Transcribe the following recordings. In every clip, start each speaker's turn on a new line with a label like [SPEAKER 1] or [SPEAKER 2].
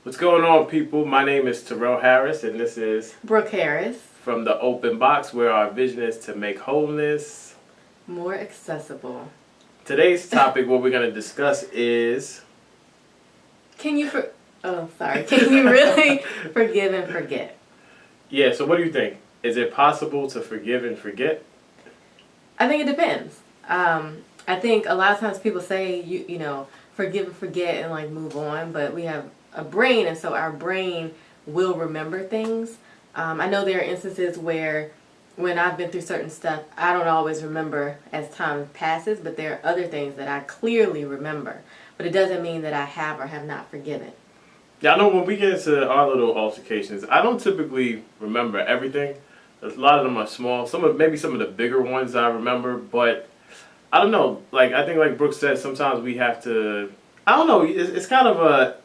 [SPEAKER 1] What's going on, people? My name is Terrell Harris, and this is
[SPEAKER 2] Brooke Harris.
[SPEAKER 1] From the Open Box, where our vision is to make wholeness
[SPEAKER 2] more accessible.
[SPEAKER 1] Today's topic, what we're going to discuss is...
[SPEAKER 2] Can you really forgive and forget?
[SPEAKER 1] Yeah, so what do you think? Is it possible to forgive and forget?
[SPEAKER 2] I think it depends. I think a lot of times people say, you know, forgive and forget and like move on, but we have a brain, and so our brain will remember things. I know there are instances where when I've been through certain stuff, I don't always remember as time passes, but there are other things that I clearly remember. But it doesn't mean that I have or have not forgiven.
[SPEAKER 1] Yeah, I know when we get into our little altercations, I don't typically remember everything. A lot of them are small. Maybe some of the bigger ones I remember, but I don't know. Like, I think like Brooke said, sometimes we have to, I don't know, it's kind of a,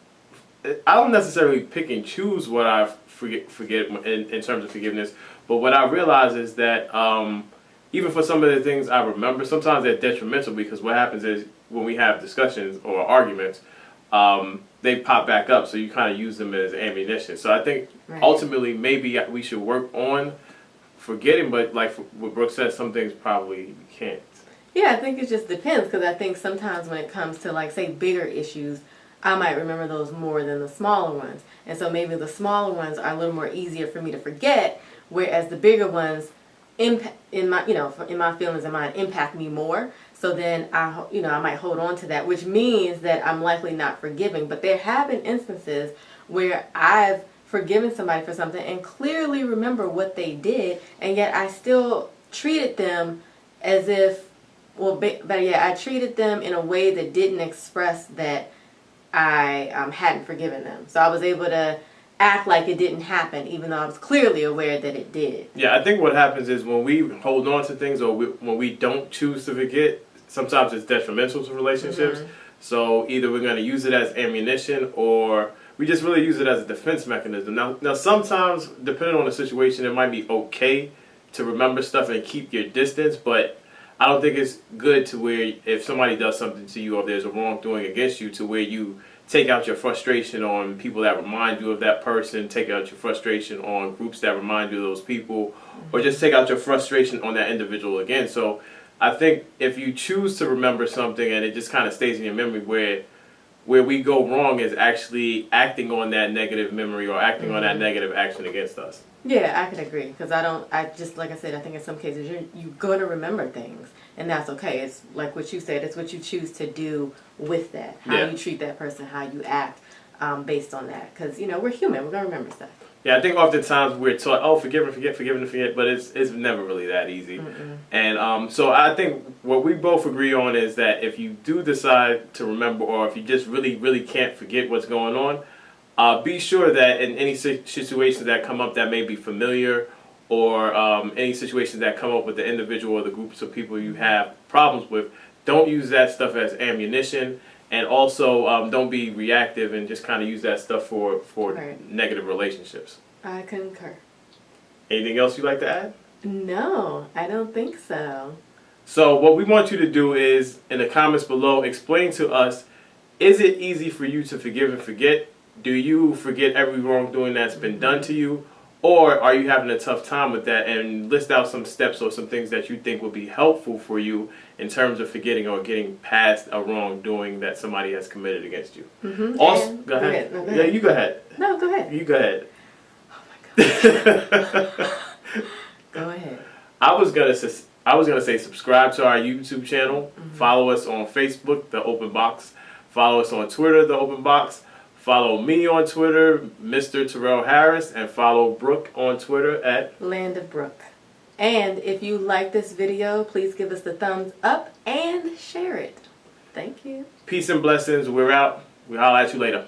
[SPEAKER 1] I don't necessarily pick and choose what I forget in terms of forgiveness, but what I realize is that even for some of the things I remember, sometimes they're detrimental, because what happens is when we have discussions or arguments, they pop back up, so you kind of use them as ammunition. So I think ultimately maybe we should work on forgetting, but like what Brooke said, some things probably you can't.
[SPEAKER 2] Yeah, I think it just depends, because I think sometimes when it comes to, like, say, bigger issues, I might remember those more than the smaller ones. And so maybe the smaller ones are a little more easier for me to forget, whereas the bigger ones, in my feelings and mind, impact me more. So then I might hold on to that, which means that I'm likely not forgiving. But there have been instances where I've forgiven somebody for something and clearly remember what they did, and yet I still treated them as if, I treated them in a way that didn't express that I hadn't forgiven them. So I was able to act like it didn't happen, even though I was clearly aware that it did.
[SPEAKER 1] Yeah, I think what happens is when we hold on to things, or when we don't choose to forget, sometimes it's detrimental to relationships. Mm-hmm. So either we're going to use it as ammunition, or we just really use it as a defense mechanism. Now sometimes, depending on the situation, it might be okay to remember stuff and keep your distance, but I don't think it's good to where if somebody does something to you or there's a wrongdoing against you, to where you take out your frustration on people that remind you of that person, take out your frustration on groups that remind you of those people, or just take out your frustration on that individual again. So I think if you choose to remember something and it just kind of stays in your memory, where we go wrong is actually acting on that negative memory or acting on that negative action against us.
[SPEAKER 2] Yeah, I can agree, because like I said, I think in some cases you're going to remember things, and that's okay. It's like what you said, it's what you choose to do with that, how you treat that person, how you act based on that, because, we're human, we're going to remember stuff.
[SPEAKER 1] Yeah, I think oftentimes we're taught, forgive and forget, but it's never really that easy. Mm-mm. And so I think what we both agree on is that if you do decide to remember, or if you just really, really can't forget what's going on, be sure that in any situations that come up that may be familiar, or any situations that come up with the individual or the groups of people you have problems with, don't use that stuff as ammunition. And also, don't be reactive and just kind of use that stuff for negative relationships.
[SPEAKER 2] I concur.
[SPEAKER 1] Anything else you'd like to add?
[SPEAKER 2] No, I don't think so.
[SPEAKER 1] So what we want you to do is, in the comments below, explain to us, is it easy for you to forgive and forget? Do you forget every wrongdoing that's been done to you? Or are you having a tough time with that? And list out some steps or some things that you think will be helpful for you in terms of forgetting or getting past a wrongdoing that somebody has committed against you. Mm-hmm. Also, go ahead. No, go ahead. Yeah, you go ahead.
[SPEAKER 2] No, go ahead.
[SPEAKER 1] You go ahead.
[SPEAKER 2] Oh my gosh. Go ahead.
[SPEAKER 1] I was gonna say subscribe to our YouTube channel. Mm-hmm. Follow us on Facebook, The Open Box. Follow us on Twitter, The Open Box. Follow me on Twitter, Mr. Terrell Harris, and follow Brooke on Twitter at
[SPEAKER 2] Land of Brooke. And if you like this video, please give us the thumbs up and share it. Thank you.
[SPEAKER 1] Peace and blessings. We're out. We'll holler at you later.